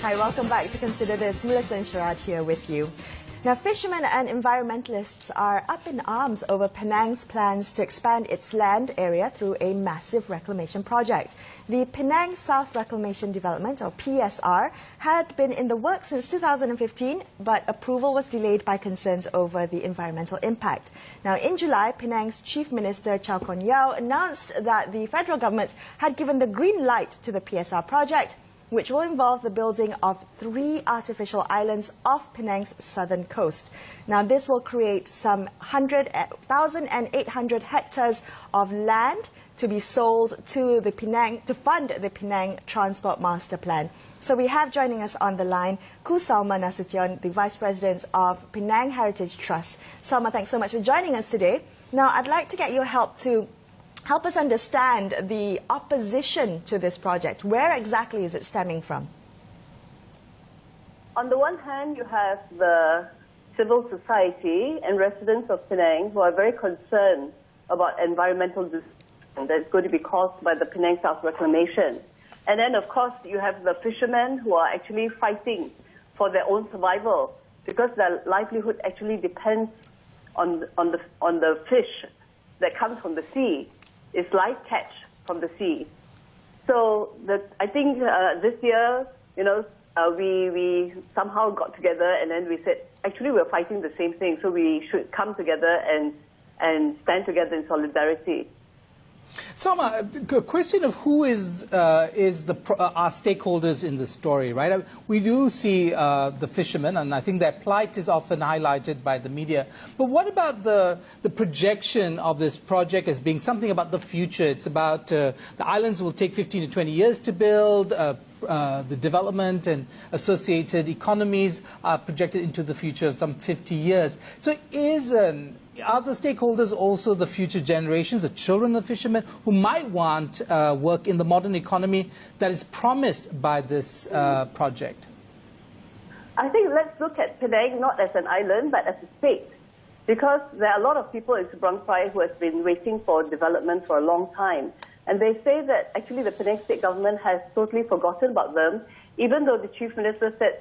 Hi, welcome back to Consider This. Melissa and Sharad here with you. Now, fishermen and environmentalists are up in arms over Penang's plans to expand its land area through a massive reclamation project. The Penang South Reclaimation Development, or PSR, had been in the works since 2015, but approval was delayed by concerns over the environmental impact. Now, in July, Penang's Chief Minister Chow Kon Yeow announced that the federal government had given the green light to the PSR project, which will involve the building of 3 artificial islands off Penang's southern coast. Now, this will create some 1,800 hectares of land to be sold to the Penang, to fund the Penang Transport Master Plan. So we have joining us on the line, Ku Salma Nasution, the Vice President of Penang Heritage Trust. Salma, thanks so much for joining us today. Now, I'd like to get your help to help us understand the opposition to this project. Where exactly is it stemming from? On the one hand, you have the civil society and residents of Penang who are very concerned about environmental destruction that's going to be caused by the Penang South Reclamation. And then, of course, you have the fishermen who are actually fighting for their own survival because their livelihood actually depends on the fish that comes from the sea. It's live catch from the sea. So I think this year, we somehow got together and then we said, actually we're fighting the same thing, so we should come together and stand together in solidarity. Salma, a question of who is our stakeholders in the story, right? We do see the fishermen, and I think their plight is often highlighted by the media. But what about the projection of this project as being something about the future? It's about the islands will take 15 to 20 years to build. The development and associated economies are projected into the future of some 50 years. So are the stakeholders also the future generations, the children of fishermen, who might want work in the modern economy that is promised by this project? I think let's look at Penang not as an island, but as a state. Because there are a lot of people in Seberang Perai who have been waiting for development for a long time. And they say that actually the Penang state government has totally forgotten about them, even though the Chief Minister said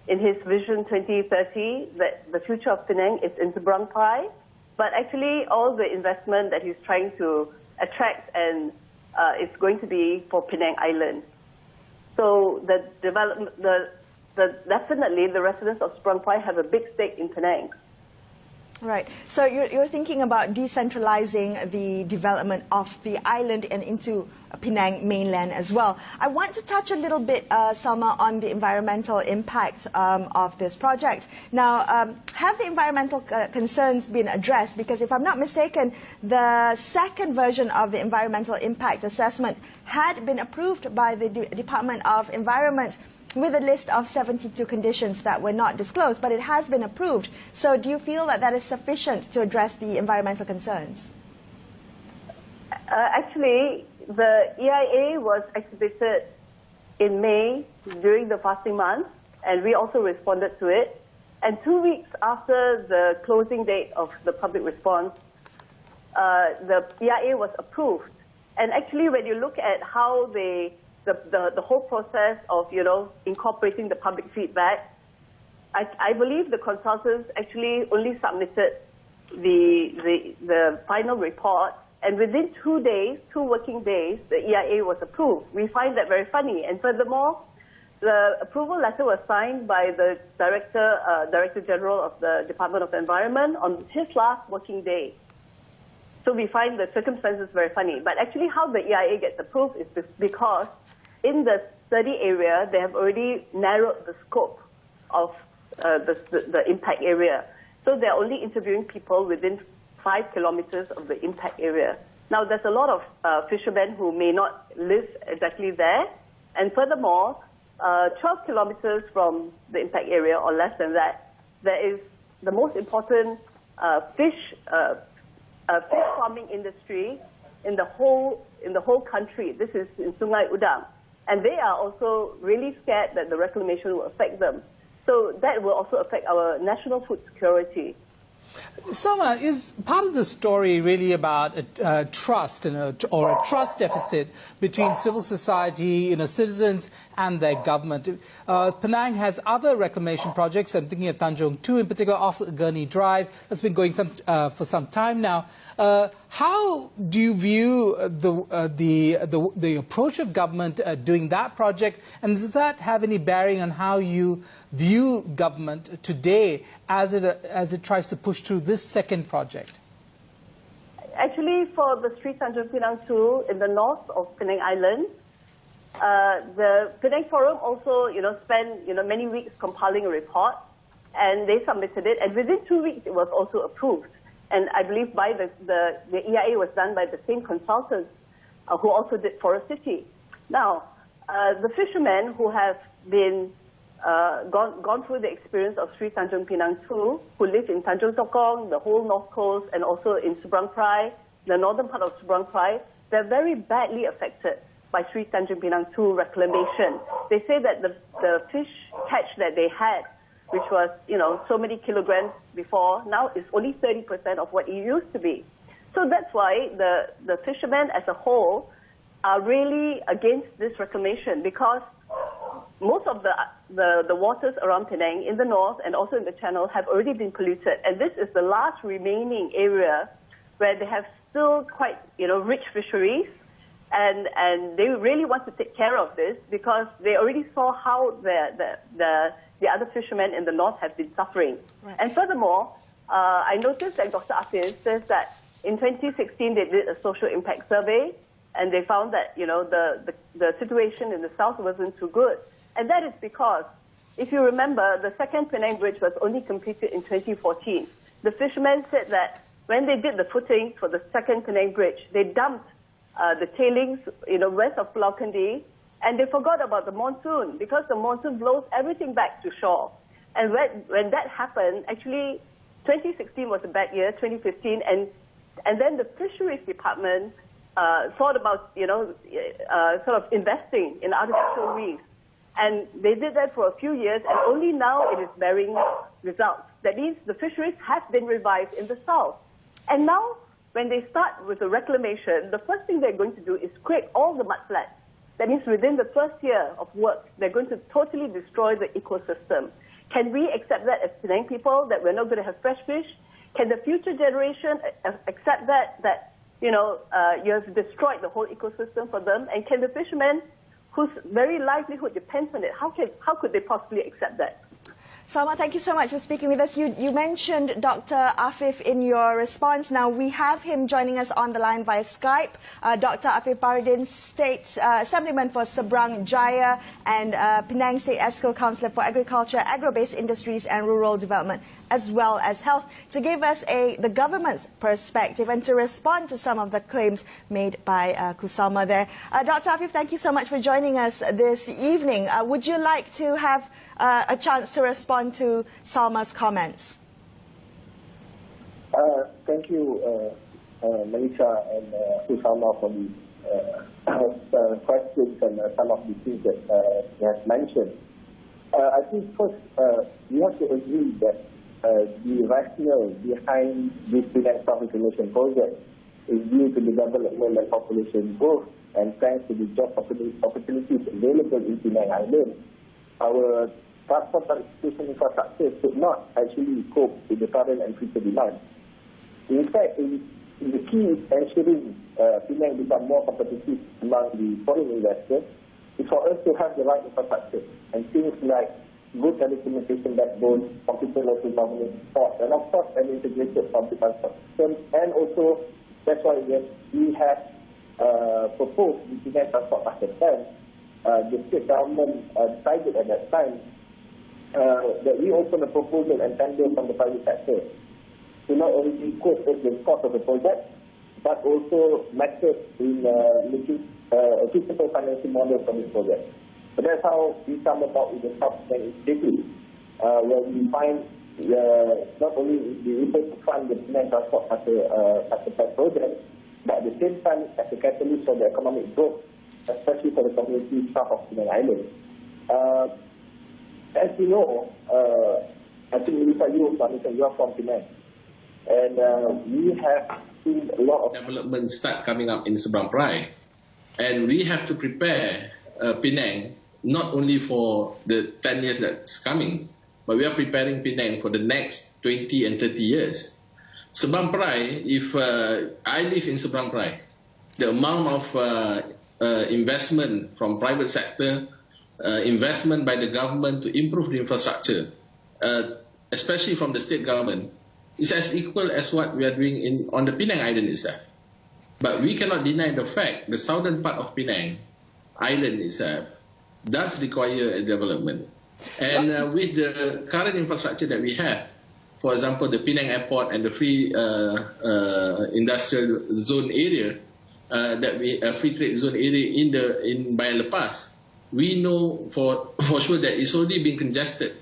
in his Vision 2030 that the future of Penang is in Seberang Perai. But actually, all the investment that he's trying to attract and is going to be for Penang Island. So the development, definitely the residents of Seberang Perai have a big stake in Penang. Right. So you're thinking about decentralizing the development of the island and into Penang mainland as well. I want to touch a little bit, Salma, on the environmental impact of this project. Now, have the environmental concerns been addressed? Because if I'm not mistaken, the second version of the environmental impact assessment had been approved by the Department of Environment with a list of 72 conditions that were not disclosed, but it has been approved. So do you feel that that is sufficient to address the environmental concerns? Actually, the EIA was exhibited in May during the fasting month, and we also responded to it. And 2 weeks after the closing date of the public response, the EIA was approved. And actually, when you look at how the whole process of, incorporating the public feedback, I believe the consultants actually only submitted the final report, and within 2 days, 2 working days, the EIA was approved. We find that very funny. And furthermore, the approval letter was signed by the Director General of the Department of Environment on his last working day. So we find the circumstances very funny. But actually how the EIA gets approved is because in the study area, they have already narrowed the scope of the impact area. So they're only interviewing people within 5 kilometers of the impact area. Now, there's a lot of fishermen who may not live exactly there. And furthermore, 12 kilometers from the impact area, or less than that, there is the most important fish farming industry in the whole country. This is in Sungai Udang. And they are also really scared that the reclamation will affect them. So that will also affect our national food security. Soma, is part of the story really about trust or a trust deficit between civil society, citizens and their government? Penang has other reclamation projects. I'm thinking of Tanjung 2 in particular, off Gurney Drive. That's been going for some time now. How do you view the approach of government doing that project, and does that have any bearing on how you view government today as it tries to push through this second project? Actually, for the Street Tanjung Penang 2 in the north of Penang Island, the Penang Forum also, spent, many weeks compiling a report, and they submitted it, and within 2 weeks it was also approved. And I believe by the EIA was done by the same consultants who also did Forest City. Now, the fishermen who have been gone through the experience of Sri Tanjung Penang 2, who live in Tanjung Tokong, the whole North Coast, and also in Seberang Perai, the northern part of Seberang Perai, they're very badly affected by Sri Tanjung Penang 2 reclamation. They say that the fish catch that they had, which was, so many kilograms before, now is only 30% of what it used to be. So that's why the fishermen as a whole are really against this reclamation, because most of the waters around Penang in the north and also in the channel have already been polluted. And this is the last remaining area where they have still quite, rich fisheries. And they really want to take care of this because they already saw how the other fishermen in the north have been suffering. Right. And furthermore, I noticed that Dr. Afif says that in 2016 they did a social impact survey, and they found that the situation in the south wasn't too good. And that is because, if you remember, the second Penang Bridge was only completed in 2014. The fishermen said that when they did the footings for the second Penang Bridge, they dumped the tailings, west of Pulau Kendi, and they forgot about the monsoon, because the monsoon blows everything back to shore. And when that happened, actually, 2016 was a bad year, 2015, and then the fisheries department thought about, sort of investing in artificial reefs. And they did that for a few years, and only now it is bearing results. That means the fisheries have been revived in the south. And now, when they start with the reclamation, the first thing they're going to do is scrape all the mudflats. That means within the first year of work, they're going to totally destroy the ecosystem. Can we accept that as Penang people, that we're not going to have fresh fish? Can the future generation accept that you have destroyed the whole ecosystem for them? And can the fishermen, whose very livelihood depends on it, how could they possibly accept that? Salma, thank you so much for speaking with us. You mentioned Dr. Afif in your response. Now, we have him joining us on the line via Skype. Dr. Afif Baharudin, State Assemblyman for Seberang Jaya and Penang State ESCO Councillor for Agriculture, Agro-Based Industries and Rural Development, as well as Health, to give us the government's perspective and to respond to some of the claims made by Kusalma there. Dr. Afif, thank you so much for joining us this evening. Would you like to have a chance to respond to Salma's comments? Thank you, Melissa and Kusalma, for the questions and some of the things that you have mentioned. I think first, we have to agree that the rationale behind this Penang South Reclaimation project is due to the development and population growth, and thanks to the job opportunities available in Penang Island. Our transport transportation infrastructure could not actually cope with the current and future demand. In fact, the key is ensuring Penang become more competitive among the foreign investors is for us to have the right infrastructure, and things like good telecommunication backbone, computer local government support, and of course an integrated public transport system. And also, that's why we have proposed the Penang Transport Master Plan. The state government decided at that time that we open a proposal and tender from the private sector to not only quote the cost of the project, but also methods in making a suitable financing model for this project. So that's how we come about with the South Penang Initiative, where we find not only be able to fund the Penang Transport Master Plan project, but at the same time as a catalyst for the economic growth, especially for the community south of Penang Island. As you know, I think Melissa, you are from Penang. And we have seen a lot of development start coming up in Seberang Perai. And we have to prepare Penang not only for the 10 years that's coming, but we are preparing Penang for the next 20 and 30 years. Seberang Perai, if I live in Seberang Perai, the amount of investment from private sector, investment by the government to improve the infrastructure, especially from the state government, is as equal as what we are doing on the Penang Island itself. But we cannot deny the fact the southern part of Penang Island itself does require a development. And with the current infrastructure that we have, for example, the Penang Airport and the free industrial zone area, free trade zone area in Bayan Lepas, we know for sure that it's already been congested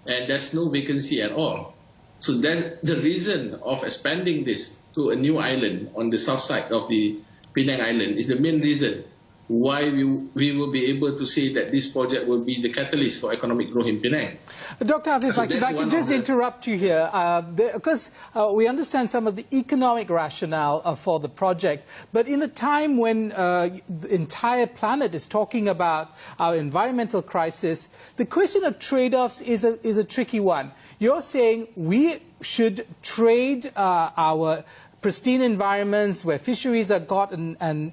and there's no vacancy at all. So that's the reason of expanding this to a new island on the south side of the Penang Island is the main reason why we will be able to say that this project will be the catalyst for economic growth in Penang. Dr. Afif, So if I can just interrupt you here, because we understand some of the economic rationale for the project, but in a time when the entire planet is talking about our environmental crisis, the question of trade-offs is a tricky one. You're saying we should trade our pristine environments where fisheries are got and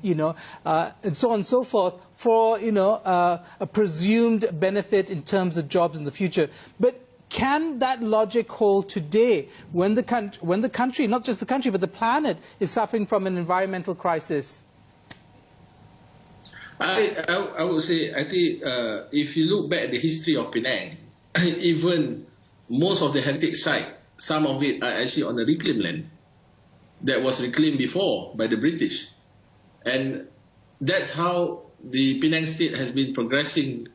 so on and so forth for a presumed benefit in terms of jobs in the future. But can that logic hold today when the country, not just the country but the planet, is suffering from an environmental crisis? I would say, I think if you look back at the history of Penang, even most of the heritage sites, some of it are actually on the reclaimed land that was reclaimed before by the British. And that's how the Penang state has been progressing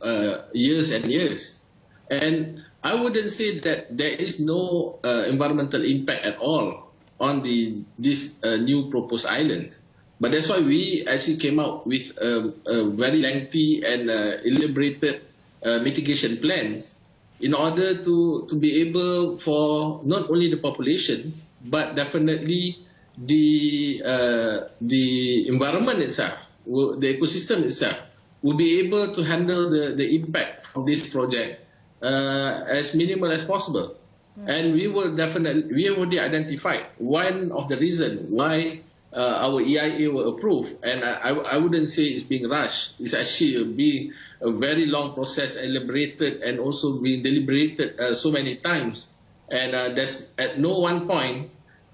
years and years. And I wouldn't say that there is no environmental impact at all on this new proposed island. But that's why we actually came out with a very lengthy and elaborated mitigation plans in order to be able for not only the population, but definitely the environment itself, the ecosystem itself, will be able to handle the impact of this project as minimal as possible. And we have already identified one of the reasons why our EIA were approved. And I wouldn't say it's being rushed. It's actually being a very long process, elaborated and also being deliberated so many times. And there's at no one point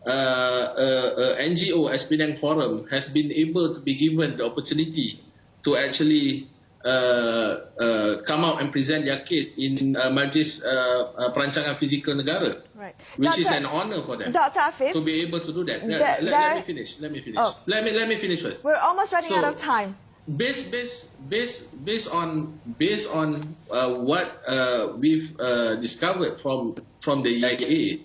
NGO as Penang Forum has been able to be given the opportunity to actually come out and present their case in Majlis Perancangan Fizikal Negara, right, which is an honor for them Dr. Afif, to be able to do that. Let me finish. Oh. Let me finish first. We're almost running out of time. Based on what we've discovered from the EIA,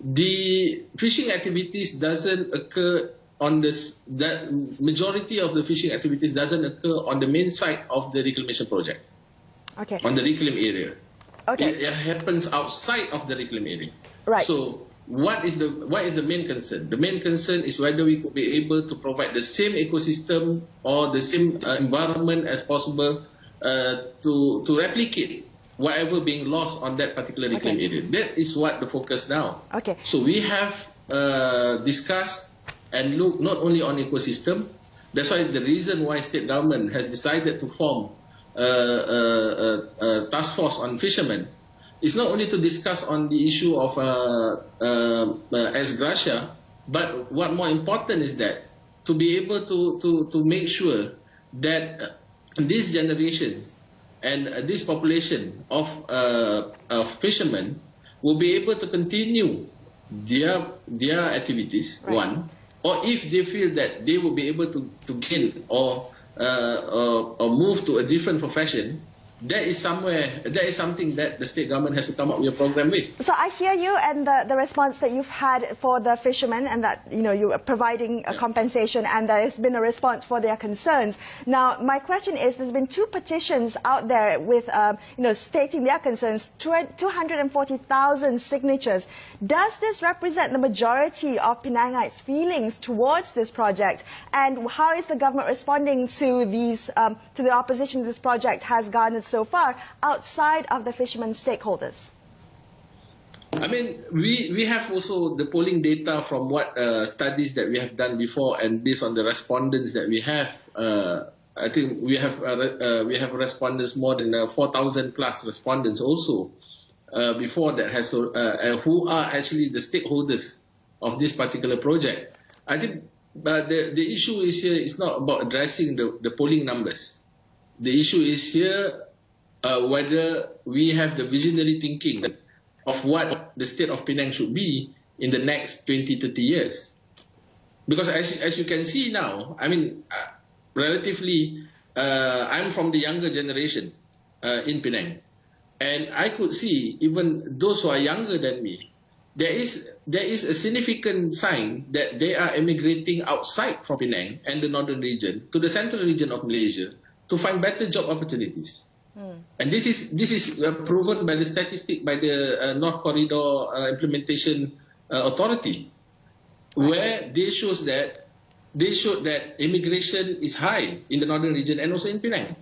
the fishing activities doesn't occur on this. The majority of the fishing activities doesn't occur on the main site of the reclamation project. Okay. On the reclaim area. Okay. It happens outside of the reclaim area. Right. So what is the main concern? The main concern is whether we could be able to provide the same ecosystem or the same environment as possible to replicate whatever being lost on that particular reclaim area. That is what the focus now. Okay. So we have discussed and looked not only on ecosystem. That's why the reason why state government has decided to form a task force on fishermen is not only to discuss on the issue of gracia, but what more important is that to be able to make sure that these generations and this population of fishermen will be able to continue their activities, right. One, or if they feel that they will be able to gain or move to a different profession, that is something that the state government has to come up with a program with. So I hear you and the response that you've had for the fishermen, and that you are providing a compensation, and there has been a response for their concerns. Now, my question is, there's been 2 petitions out there with stating their concerns, 240,000 signatures. Does this represent the majority of Penangites' feelings towards this project? And how is the government responding to these to the opposition this project has garnered so far outside of the fishermen stakeholders? I mean, we have also the polling data from what studies that we have done before, and based on the respondents that we have, I think we have respondents, more than 4,000 plus respondents also before that has who are actually the stakeholders of this particular project. I think the issue is here is not about addressing the polling numbers. The issue is here whether we have the visionary thinking of what the state of Penang should be in the next 20, 30 years. Because as you can see now, I mean, relatively, I'm from the younger generation in Penang. And I could see, even those who are younger than me, there is a significant sign that they are emigrating outside from Penang and the northern region to the central region of Malaysia to find better job opportunities. And this is proven by the statistic by the North Corridor Implementation Authority, where they showed that immigration is high in the northern region and also in Penang,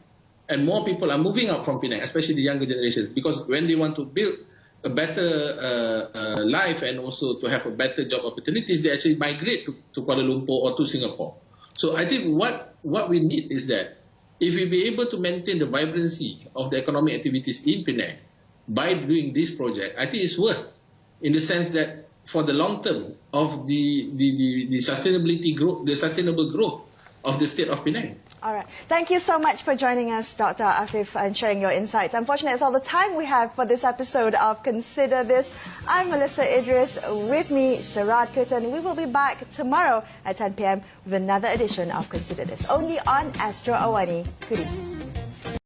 and more people are moving out from Penang, especially the younger generation, because when they want to build a better life and also to have a better job opportunities, they actually migrate to Kuala Lumpur or to Singapore. So I think what we need is that if we be able to maintain the vibrancy of the economic activities in Penang by doing this project, I think it's worth, in the sense that for the long term of the sustainability growth, the sustainable growth of the state of Penang. All right. Thank you so much for joining us, Dr. Afif, and sharing your insights. Unfortunately, that's all the time we have for this episode of Consider This. I'm Melissa Idris. With me, Sharad Kirtan. We will be back tomorrow at 10 p.m. with another edition of Consider This, only on Astro Awani. Good evening.